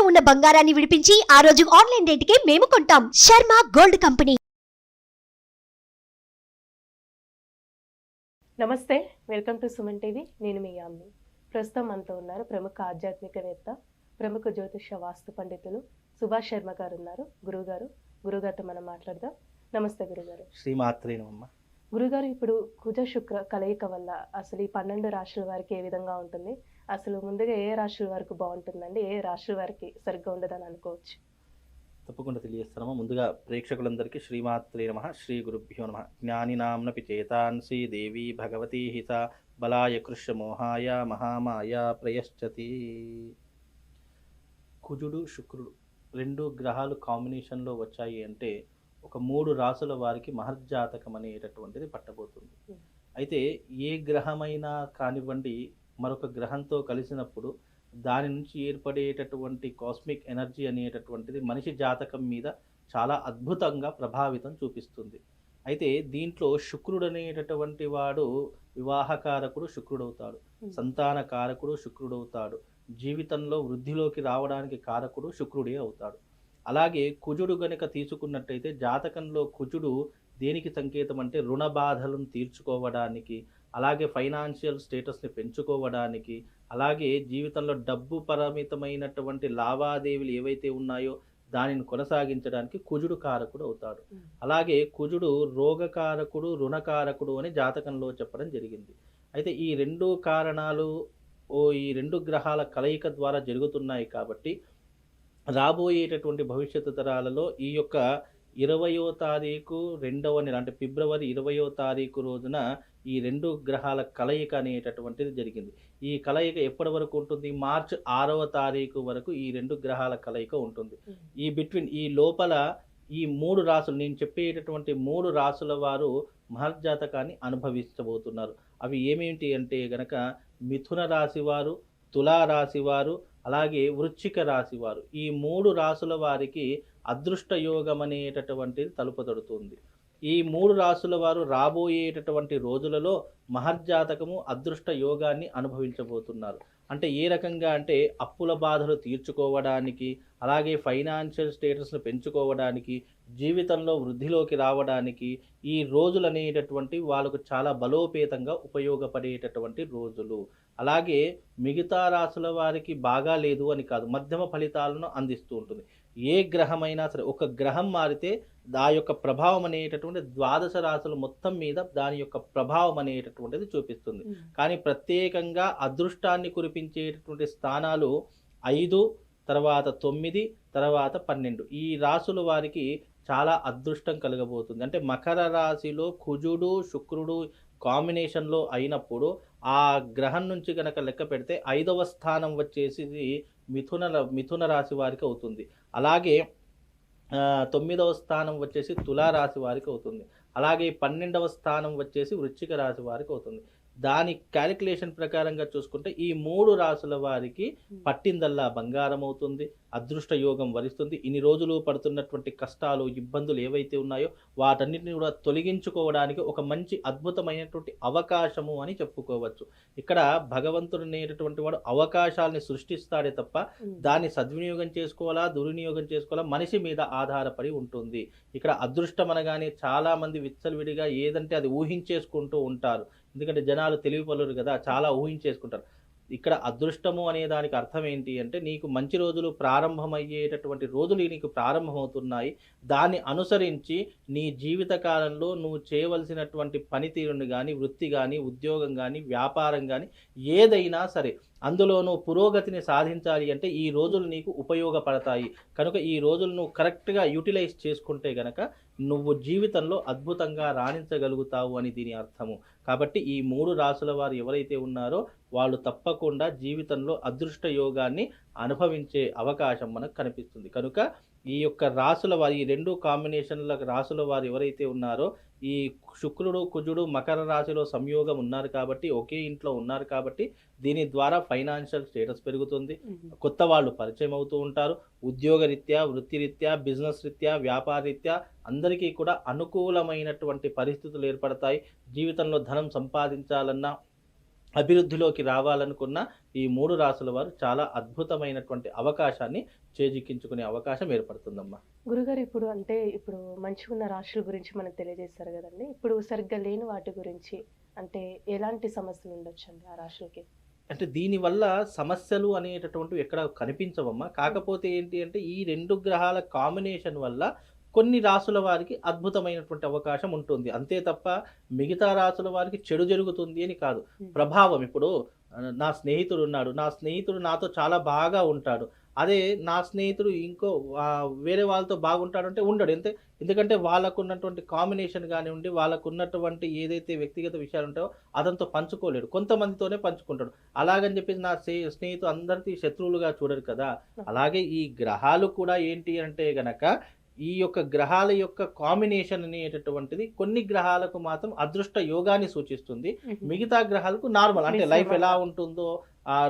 తాకట్టులో ఉన్న బంగారాన్ని విడిపించి ఆ రోజు ఆన్లైన్ రేటుకే మేము కొంటాం. Sharma gold company. నమస్తే, వెల్కమ్ టు సుమన్ టీవీ. నేను మీ యామ్ని. ప్రస్తుతం మనతో ఉన్నారు ప్రముఖ ఆధ్యాత్మికవేత్త, ప్రముఖ జ్యోతిష వాస్తు పండితులు సుభాష్ శర్మ గారు ఉన్నారు. గురుగారితో మనం మాట్లాడదాం. నమస్తే గురుగారు. శ్రీమాత్రే నమః. గురుగారు, ఇప్పుడు కుజ శుక్ర కలయిక వల్ల అసలు ఈ 12 రాశుల వారికి ఏ విధంగా ఉంటుంది? అసలు ముందుగా ఏ రాశుల వరకు బాగుంటుందండి, ఏ రాశుల వారికి సరిగ్గా ఉండదని అనుకోవచ్చు? తప్పకుండా తెలియజేస్తాము. ముందుగా ప్రేక్షకులందరికీ శ్రీమాత్రే నమః, శ్రీ గురుభ్యో నమః. జ్ఞానినాంనపి చేతాంసి దేవి భగవతి హిత బలాయ కృష్ణ మోహాయ మహామాయ ప్రయశ్చతి. కుజుడు శుక్రుడు రెండు గ్రహాలు కాంబినేషన్లో వచ్చాయి అంటే ఒక 3 రాసుల వారికి మహర్జాతకం అనేటటువంటిది పట్టబోతుంది. అయితే ఏ గ్రహమైనా కానివ్వండి, మరొక గ్రహంతో కలిసినప్పుడు దాని నుంచి ఏర్పడేటటువంటి కాస్మిక్ ఎనర్జీ అనేటటువంటిది మనిషి జాతకం మీద చాలా అద్భుతంగా ప్రభావితం చూపిస్తుంది. అయితే దీంట్లో శుక్రుడు అనేటటువంటి వాడు వివాహకారకుడు శుక్రుడవుతాడు, సంతానకారకుడు శుక్రుడవుతాడు, జీవితంలో వృద్ధిలోకి రావడానికి కారకుడు శుక్రుడే అవుతాడు. అలాగే కుజుడు గనుక తీసుకున్నట్టయితే జాతకంలో కుజుడు దేనికి సంకేతం అంటే రుణ బాధలను తీర్చుకోవడానికి, అలాగే ఫైనాన్షియల్ స్టేటస్ని పెంచుకోవడానికి, అలాగే జీవితంలో డబ్బు పరిమితమైనటువంటి లావాదేవీలు ఏవైతే ఉన్నాయో దానిని కొనసాగించడానికి కుజుడు కారకుడు అవుతాడు. అలాగే కుజుడు రోగకారకుడు రుణకారకుడు అని జాతకంలో చెప్పడం జరిగింది. అయితే ఈ రెండు కారణాలు ఈ రెండు గ్రహాల కలయిక ద్వారా జరుగుతున్నాయి కాబట్టి రాబోయేటటువంటి భవిష్యత్తు తరాలలో ఈ యొక్క 20వ తారీఖు 2వ నెల అంటే ఫిబ్రవరి 20వ తారీఖు రోజున ఈ రెండు గ్రహాల కలయిక అనేటటువంటిది జరిగింది. ఈ కలయిక ఎప్పటి వరకు ఉంటుంది? మార్చి 6వ తారీఖు వరకు ఈ రెండు గ్రహాల కలయిక ఉంటుంది. ఈ లోపల ఈ 3 రాసులు, నేను చెప్పేటటువంటి 3 రాసుల వారు మహర్జాతకాన్ని అనుభవించబోతున్నారు. అవి ఏమేంటి అంటే గనక మిథున రాశి వారు, తులా రాశి వారు, అలాగే వృశ్చిక రాశి వారు. ఈ 3 రాసుల వారికి అదృష్ట యోగం అనేటటువంటిది తలుపతడుతుంది. ఈ 3 రాసుల వారు రాబోయేటటువంటి రోజులలో మహర్జాతకము అదృష్ట యోగాన్ని అనుభవించబోతున్నారు. అంటే ఏ రకంగా అంటే అప్పుల బాధలు తీర్చుకోవడానికి, అలాగే ఫైనాన్షియల్ స్టేటస్ను పెంచుకోవడానికి, జీవితంలో వృద్ధిలోకి రావడానికి ఈ రోజులు అనేటటువంటి వాళ్ళకు చాలా బలోపేతంగా ఉపయోగపడేటటువంటి రోజులు. అలాగే మిగతా రాసుల వారికి బాగా లేదు అని కాదు, మధ్యమ ఫలితాలను అందిస్తూ ఉంటుంది. ఏ గ్రహమైనా సరే ఒక గ్రహం మారితే దాని యొక్క ప్రభావం అనేటటువంటి 12 రాసులు మొత్తం మీద దాని యొక్క ప్రభావం అనేటటువంటిది చూపిస్తుంది. కానీ ప్రత్యేకంగా అదృష్టాన్ని కురిపించేటటువంటి స్థానాలు 5, తర్వాత 9, తర్వాత 12 ఈ రాసుల వారికి చాలా అదృష్టం కలగబోతుంది. అంటే మకర రాశిలో కుజుడు శుక్రుడు కాంబినేషన్లో అయినప్పుడు ఆ గ్రహం నుంచి కనుక లెక్క పెడితే 5వ స్థానం వచ్చేసి మిథున రాశి వారికి అవుతుంది. అలాగే 9వ స్థానం వచ్చేసి తులారాశి వారికి అవుతుంది. అలాగే 12వ స్థానం వచ్చేసి వృశ్చిక రాశి వారికి అవుతుంది. దాని క్యాలిక్యులేషన్ ప్రకారంగా చూసుకుంటే ఈ 3 రాసుల వారికి పట్టిందల్లా బంగారం అవుతుంది, అదృష్ట యోగం వరిస్తుంది. ఇన్ని రోజులు పడుతున్నటువంటి కష్టాలు ఇబ్బందులు ఏవైతే ఉన్నాయో వాటన్నిటిని కూడా తొలగించుకోవడానికి ఒక మంచి అద్భుతమైనటువంటి అవకాశము అని చెప్పుకోవచ్చు. ఇక్కడ భగవంతుడు అనేటటువంటి వాడు అవకాశాలని సృష్టిస్తాడే తప్ప దాన్ని సద్వినియోగం చేసుకోవాలా దుర్వినియోగం చేసుకోవాలా మనిషి మీద ఆధారపడి ఉంటుంది. ఇక్కడ అదృష్టం అనగానే చాలా మంది విచ్చలవిడిగా ఏదంటే అది ఊహించేసుకుంటూ ఉంటారు. ఎందుకంటే జనాలు తెలివిపరులు కదా, చాలా ఊహించేసుకుంటారు. ఇక్కడ అదృష్టము అనే దానికి అర్థం ఏంటి అంటే నీకు మంచి రోజులు ప్రారంభమయ్యేటటువంటి రోజులు నీకు ప్రారంభమవుతున్నాయి. దాన్ని అనుసరించి నీ జీవిత కాలంలో నువ్వు చేయవలసినటువంటి పనితీరుని కానీ, వృత్తి కానీ, ఉద్యోగం కానీ, వ్యాపారం కానీ ఏదైనా సరే అందులో నువ్వు పురోగతిని సాధించాలి అంటే ఈ రోజులు నీకు ఉపయోగపడతాయి. కనుక ఈ రోజులు నువ్వు కరెక్ట్గా యూటిలైజ్ చేసుకుంటే గనక నువ్వు జీవితంలో అద్భుతంగా రాణించగలుగుతావు అని దీని అర్థము. కాబట్టి ఈ 3 రాసుల వారు ఎవరైతే ఉన్నారో వాళ్ళు తప్పకుండా జీవితంలో అదృష్ట యోగాన్ని అనుభవించే అవకాశం మనకు కనిపిస్తుంది. కనుక ఈ యొక్క రాసుల వారు, ఈ 2 కాంబినేషన్ల రాసుల వారు ఎవరైతే ఉన్నారో ఈ శుక్రుడు కుజుడు మకర రాశిలో సంయోగం ఉన్నారు కాబట్టి, ఒకే ఇంట్లో ఉన్నారు కాబట్టి దీని ద్వారా ఫైనాన్షియల్ స్టేటస్ పెరుగుతుంది, కొత్త వాళ్ళు పరిచయం అవుతూ ఉంటారు. ఉద్యోగరీత్యా, వృత్తిరీత్యా, బిజినెస్ రీత్యా, వ్యాపార రీత్యా అందరికీ కూడా అనుకూలమైనటువంటి పరిస్థితులు ఏర్పడతాయి. జీవితంలో ధనం సంపాదించాలన్నా, అభివృద్ధిలోకి రావాలనుకున్న ఈ 3 రాసుల వారు చాలా అద్భుతమైనటువంటి అవకాశాన్ని చేజిక్కించుకునే అవకాశం ఏర్పడుతుందమ్మా. గురుగారు ఇప్పుడు అంటే ఇప్పుడు మంచిగా ఉన్న రాశుల గురించి మనకు తెలియజేస్తారు కదండి. ఇప్పుడు సరిగ్గా లేని వాటి గురించి అంటే ఎలాంటి సమస్యలు ఉండొచ్చండి ఆ రాశులకి? అంటే దీనివల్ల సమస్యలు అనేటటువంటివి ఎక్కడ కనిపించవమ్మా. కాకపోతే ఏంటి అంటే ఈ 2 గ్రహాల కాంబినేషన్ వల్ల కొన్ని రాసుల వారికి అద్భుతమైనటువంటి అవకాశం ఉంటుంది. అంతే తప్ప మిగతా రాసుల వారికి చెడు జరుగుతుంది అని కాదు. ప్రభావం ఇప్పుడు నా స్నేహితుడు ఉన్నాడు. నా స్నేహితుడు నాతో చాలా బాగా ఉంటాడు. అదే నా స్నేహితుడు ఇంకో వేరే వాళ్ళతో బాగుంటాడంటే ఉండడు. ఎందుకంటే వాళ్ళకున్నటువంటి కాంబినేషన్ గానివ్వండి, వాళ్ళకున్నటువంటి ఏదైతే వ్యక్తిగత విషయాలు ఉంటాయో అతనితో పంచుకోలేడు. కొంతమందితోనే పంచుకుంటాడు. అలాగని చెప్పేసి నా స్నేహితుడు అందరికీ శత్రువులుగా చూడరు కదా! అలాగే ఈ గ్రహాలు కూడా ఏంటి అంటే గనక ఈ యొక్క గ్రహాల యొక్క కాంబినేషన్ అనేటటువంటిది కొన్ని గ్రహాలకు మాత్రం అదృష్ట యోగాన్ని సూచిస్తుంది. మిగతా గ్రహాలకు నార్మల్ అంటే లైఫ్ ఎలా ఉంటుందో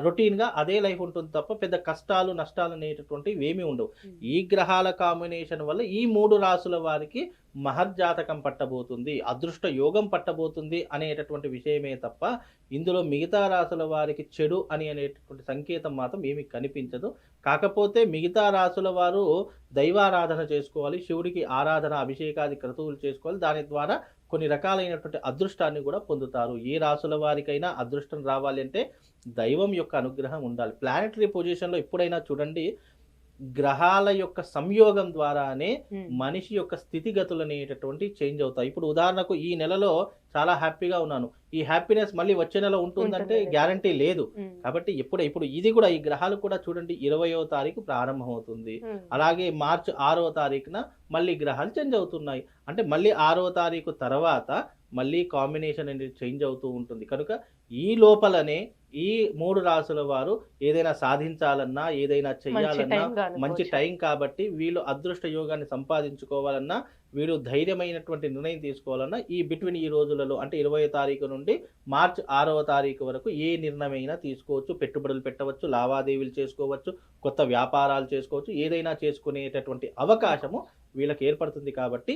రొటీన్‌గా అదే లైఫ్ ఉంటుంది తప్ప పెద్ద కష్టాలు, నష్టాలు అనేటటువంటివి ఏమీ ఉండవు. ఈ గ్రహాల కాంబినేషన్ వల్ల ఈ 3 రాసుల వారికి మహర్జాతకం పట్టబోతుంది, అదృష్ట యోగం పట్టబోతుంది అనేటటువంటి విషయమే తప్ప ఇందులో మిగతా రాసుల వారికి చెడు అనేటటువంటి సంకేతం మాత్రం ఏమీ కనిపించదు. కాకపోతే మిగతా రాసుల వారు దైవారాధన చేసుకోవాలి, శివుడికి ఆరాధన, అభిషేకాది క్రతువులు చేసుకోవాలి. దాని ద్వారా కొన్ని రకాలైనటువంటి అదృష్టాన్ని కూడా పొందుతారు. ఏ రాసుల వారికైనా అదృష్టం రావాలి అంటే దైవం యొక్క అనుగ్రహం ఉండాలి. ప్లానెటరీ పొజిషన్‌లో ఎప్పుడైనా చూడండి, గ్రహాల యొక్క సంయోగం ద్వారానే మనిషి యొక్క స్థితిగతులు అనేటటువంటి చేంజ్ అవుతాయి. ఇప్పుడు ఉదాహరణకు ఈ నెలలో చాలా హ్యాపీగా ఉన్నాను. ఈ హ్యాపీనెస్ మళ్ళీ వచ్చే నెల ఉంటుందంటే గ్యారంటీ లేదు. కాబట్టి ఇప్పుడు ఇది కూడా ఈ గ్రహాలు కూడా చూడండి 20వ తారీఖు ప్రారంభమవుతుంది. అలాగే మార్చి 6వ తారీఖున మళ్ళీ గ్రహాలు చేంజ్ అవుతున్నాయి. అంటే మళ్ళీ 6వ తారీఖు తర్వాత మళ్ళీ కాంబినేషన్ అనేది చేంజ్ అవుతూ ఉంటుంది. కనుక ఈ లోపలనే ఈ 3 రాసుల వారు ఏదైనా సాధించాలన్నా, ఏదైనా చెయ్యాలన్నా మంచి టైం కాబట్టి వీళ్ళు అదృష్ట యోగాన్ని సంపాదించుకోవాలన్నా, వీళ్ళు ధైర్యమైనటువంటి నిర్ణయం తీసుకోవాలన్నా బిట్వీన్ ఈ రోజులలో అంటే 20వ తారీఖు నుండి మార్చి 6వ తారీఖు వరకు ఏ నిర్ణయమైనా తీసుకోవచ్చు. పెట్టుబడులు పెట్టవచ్చు, లావాదేవీలు చేసుకోవచ్చు, కొత్త వ్యాపారాలు చేసుకోవచ్చు, ఏదైనా చేసుకునేటటువంటి అవకాశము వీళ్ళకి ఏర్పడుతుంది. కాబట్టి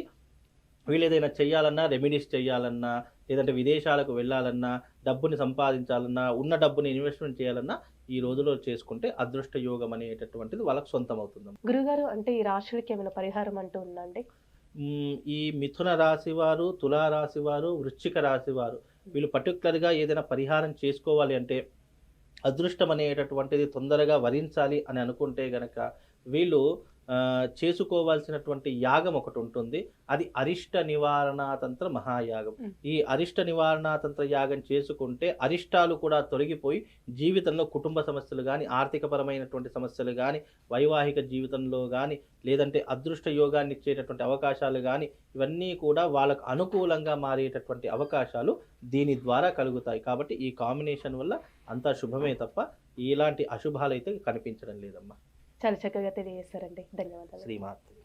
వీళ్ళు ఏదైనా చెయ్యాలన్నా, రెమెడీస్ చెయ్యాలన్నా, లేదంటే విదేశాలకు వెళ్ళాలన్నా, డబ్బుని సంపాదించాలన్నా, ఉన్న డబ్బుని ఇన్వెస్ట్మెంట్ చేయాలన్నా ఈ రోజులో చేసుకుంటే అదృష్ట యోగం అనేటటువంటిది వాళ్ళకి సొంతం అవుతుంది. గురుగారు అంటే ఈ రాశులకి ఏమైనా పరిహారం అంటూ ఉందండి? ఈ మిథున రాశి వారు, తులా రాశి వారు, వృశ్చిక రాశి వారు వీళ్ళు పర్టికులర్‌గా ఏదైనా పరిహారం చేసుకోవాలి అంటే, అదృష్టం అనేటటువంటిది తొందరగా వరించాలి అని అనుకుంటే గనక వీళ్ళు చేసుకోవాల్సినటువంటి యాగం ఒకటి ఉంటుంది. అది అరిష్ట నివారణాతంత్ర మహాయాగం. ఈ అరిష్ట నివారణాతంత్ర యాగం చేసుకుంటే అరిష్టాలు కూడా తొలగిపోయి జీవితంలో కుటుంబ సమస్యలు కానీ, ఆర్థికపరమైనటువంటి సమస్యలు కానీ, వైవాహిక జీవితంలో కానీ, లేదంటే అదృష్ట యోగాన్ని ఇచ్చేటటువంటి అవకాశాలు కానీ ఇవన్నీ కూడా వాళ్ళకు అనుకూలంగా మారేటటువంటి అవకాశాలు దీని ద్వారా కలుగుతాయి. కాబట్టి ఈ కాంబినేషన్ వల్ల అంతా శుభమే తప్ప ఇలాంటి అశుభాలైతే కనిపించడం లేదమ్మా. చాలా చక్కగా తెలియజేశారండి. ధన్యవాదాలు. శ్రీమాత్రే.